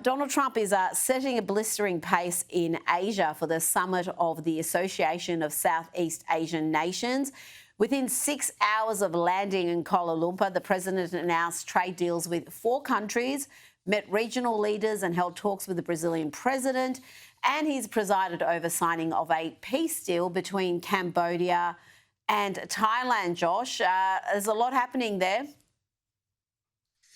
Donald Trump is setting a blistering pace in Asia for the summit of the Association of Southeast Asian Nations. Within 6 hours of landing in Kuala Lumpur, the president announced trade deals with 4 countries, met regional leaders and held talks with the Brazilian president, and he's presided over signing of a peace deal between Cambodia and Thailand, Josh. There's a lot happening there.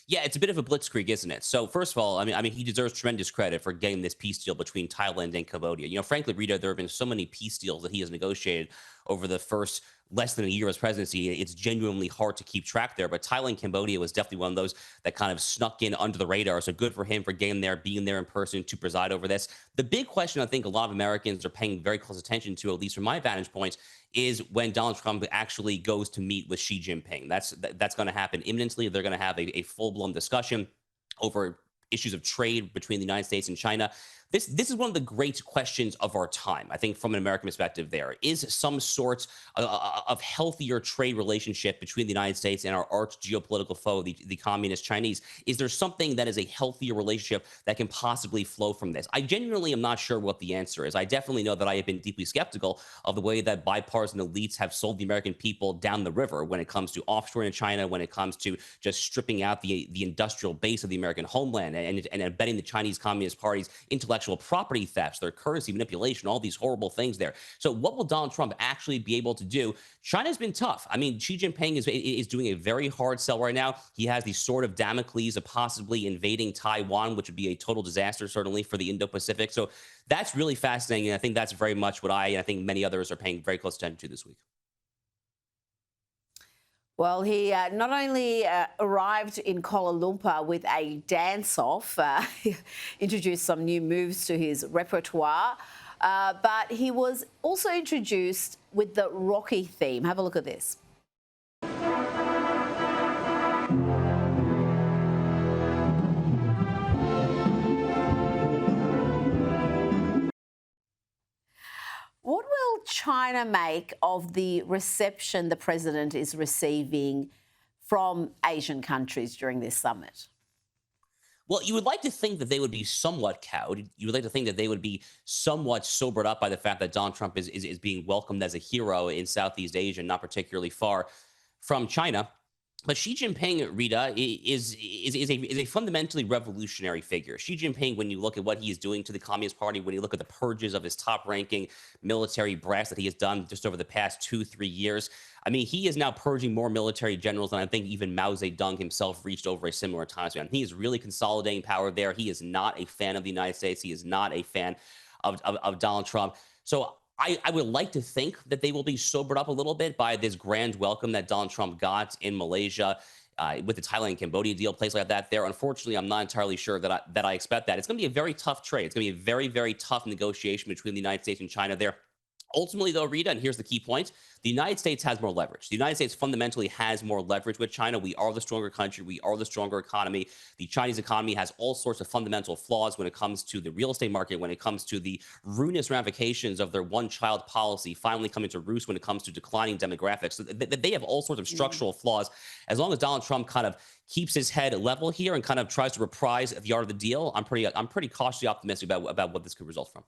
Yeah, it's a bit of a blitzkrieg, isn't it? So first of all, I mean, he deserves tremendous credit for getting this peace deal between Thailand and Cambodia. You know, frankly, Rita, there have been so many peace deals that he has negotiated over the first less than a year of his presidency. It's genuinely hard to keep track there. But Thailand, Cambodia was definitely one of those that kind of snuck in under the radar. So good for him for getting there, being there in person to preside over this. The big question I think a lot of Americans are paying very close attention to, at least from my vantage point, is when Donald Trump actually goes to meet with Xi Jinping. That's going to happen imminently. They're going to have a full-blown discussion over issues of trade between the United States and China. This is one of the great questions of our time, I think, from an American perspective. There is some sort of healthier trade relationship between the United States and our arch geopolitical foe, the communist Chinese. Is there something that is a healthier relationship that can possibly flow from this? I genuinely am not sure what the answer is. I definitely know that I have been deeply skeptical of the way that bipartisan elites have sold the American people down the river when it comes to offshoring in China, when it comes to just stripping out the industrial base of the American homeland and embedding the Chinese Communist Party's intellectual property thefts, their currency manipulation, all these horrible things there. So what will Donald Trump actually be able to do? China's been tough. I mean, Xi Jinping is doing a very hard sell right now. He has the sword of Damocles of possibly invading Taiwan, which would be a total disaster, certainly, for the Indo-Pacific. So that's really fascinating, and I think that's very much what I think many others are paying very close attention to this week. Well, he not only arrived in Kuala Lumpur with a dance-off, introduced some new moves to his repertoire, but he was also introduced with the Rocky theme. Have a look at this. What will China make of the reception the president is receiving from Asian countries during this summit? Well, you would like to think that they would be somewhat cowed. You would like to think that they would be somewhat sobered up by the fact that Donald Trump is being welcomed as a hero in Southeast Asia, not particularly far from China. But Xi Jinping, Rita, is a fundamentally revolutionary figure. Xi Jinping, when you look at what he is doing to the Communist Party, when you look at the purges of his top-ranking military brass that he has done just over the past 2-3 years, I mean, he is now purging more military generals than I think even Mao Zedong himself reached over a similar time span. He is really consolidating power there. He is not a fan of the United States. He is not a fan of Donald Trump. So I would like to think that they will be sobered up a little bit by this grand welcome that Donald Trump got in Malaysia with the Thailand and Cambodia deal, place like that there. Unfortunately, I'm not entirely sure that I expect that. It's going to be a very tough trade. It's going to be a very, very tough negotiation between the United States and China there. Ultimately, though, Rita, and here's the key point, the United States has more leverage. The United States fundamentally has more leverage with China. We are the stronger country. We are the stronger economy. The Chinese economy has all sorts of fundamental flaws when it comes to the real estate market, when it comes to the ruinous ramifications of their one-child policy finally coming to roost when it comes to declining demographics. So they have all sorts of structural flaws. As long as Donald Trump kind of keeps his head level here and kind of tries to reprise the art of the deal, I'm pretty cautiously optimistic about what this could result from.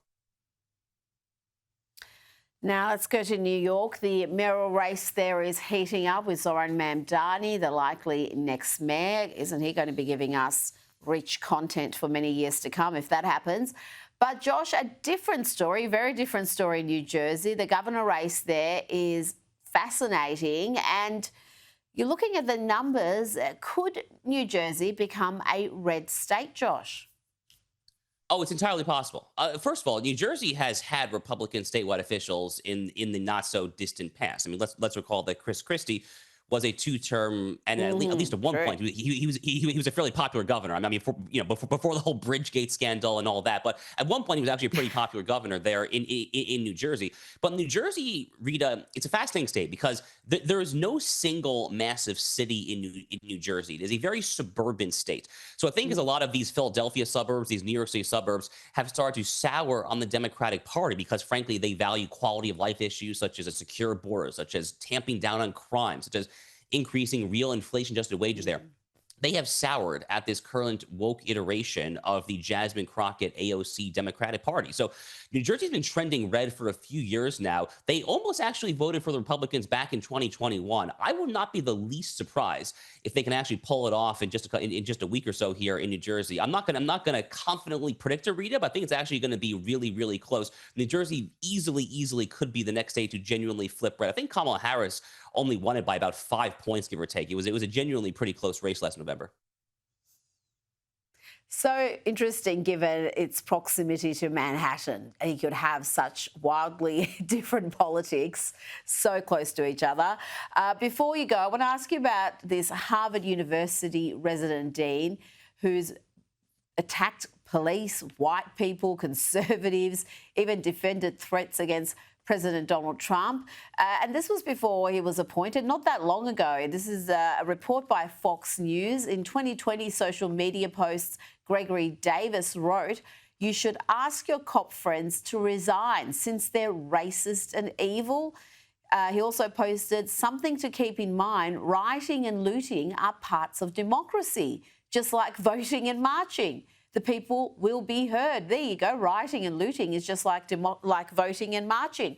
Now let's go to New York. The mayoral race there is heating up with Zoran Mamdani, the likely next mayor. Isn't he going to be giving us rich content for many years to come if that happens? But Josh, a different story, very different story in New Jersey. The governor race there is fascinating, and you're looking at the numbers. Could New Jersey become a red state, Josh? Oh, it's entirely possible. First of all, New Jersey has had Republican statewide officials in the not so distant past. I mean, let's recall that Chris Christie was a two-term, and at least at one point, he was a fairly popular governor. I mean, before the whole Bridgegate scandal and all that, but at one point he was actually a pretty popular governor there in New Jersey. But New Jersey, Rita, it's a fascinating state because there is no single massive city in New Jersey. It is a very suburban state. So I think as a lot of these Philadelphia suburbs, these New York City suburbs have started to sour on the Democratic Party because, frankly, they value quality of life issues such as a secure border, such as tamping down on crime, such as increasing real inflation-adjusted wages there. they have soured at this current woke iteration of the Jasmine Crockett AOC Democratic Party. So New Jersey's been trending red for a few years now. They almost actually voted for the Republicans back in 2021. I would not be the least surprised if they can actually pull it off in just a week or so here in New Jersey. I'm not gonna confidently predict a Rita, but I think it's actually going to be really, really close. New Jersey easily could be the next state to genuinely flip red. I think Kamala Harris only won it by about 5 points, give or take. It was a genuinely pretty close race last November. So interesting, given its proximity to Manhattan. And you could have such wildly different politics so close to each other. Before you go, I want to ask you about this Harvard University resident dean who's attacked police, white people, conservatives, even defended threats against President Donald Trump. And this was before he was appointed, not that long ago. This is a report by Fox News. In 2020 social media posts, Gregory Davis wrote, "You should ask your cop friends to resign since they're racist and evil." He also posted, "Something to keep in mind, rioting and looting are parts of democracy, just like voting and marching. The people will be heard." There you go. Rioting and looting is just like voting and marching.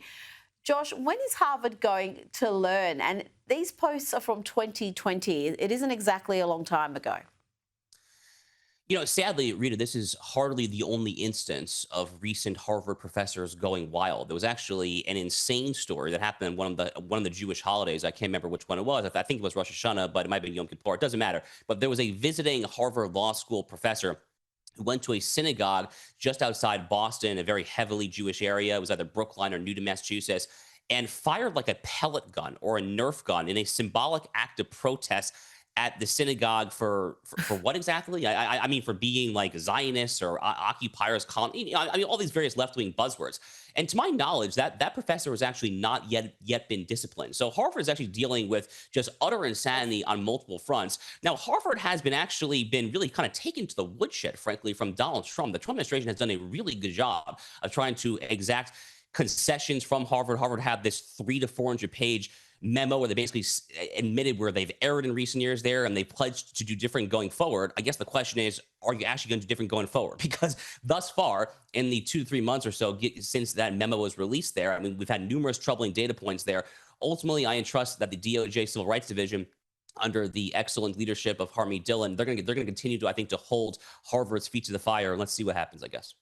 Josh, when is Harvard going to learn? And these posts are from 2020. It isn't exactly a long time ago. Sadly, Rita, this is hardly the only instance of recent Harvard professors going wild. There was actually an insane story that happened in one of the Jewish holidays. I can't remember which one it was. I think it was Rosh Hashanah, but it might have been Yom Kippur. It doesn't matter. But there was a visiting Harvard Law School professor who went to a synagogue just outside Boston, a very heavily Jewish area. It was either Brookline or Newton, Massachusetts, and fired like a pellet gun or a Nerf gun in a symbolic act of protest at the synagogue for what exactly? I mean, for being like Zionists or occupiers, I mean, all these various left wing buzzwords. And to my knowledge, that professor has actually not yet been disciplined. So Harvard is actually dealing with just utter insanity on multiple fronts. Now, Harvard has been really kind of taken to the woodshed, frankly, from Donald Trump. The Trump administration has done a really good job of trying to exact concessions from Harvard. Harvard had this 300 to 400 page memo where they basically admitted where they've erred in recent years there, and they pledged to do different going forward. I guess the question is, are you actually going to do different going forward? Because thus far, in the 2 to 3 months or so since that memo was released there, I mean, we've had numerous troubling data points there. Ultimately, I entrust that the DOJ Civil Rights Division, under the excellent leadership of Harmeet Dillon, they're going to continue to, I think, to hold Harvard's feet to the fire. And let's see what happens, I guess.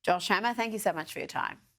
Josh Hammer, thank you so much for your time.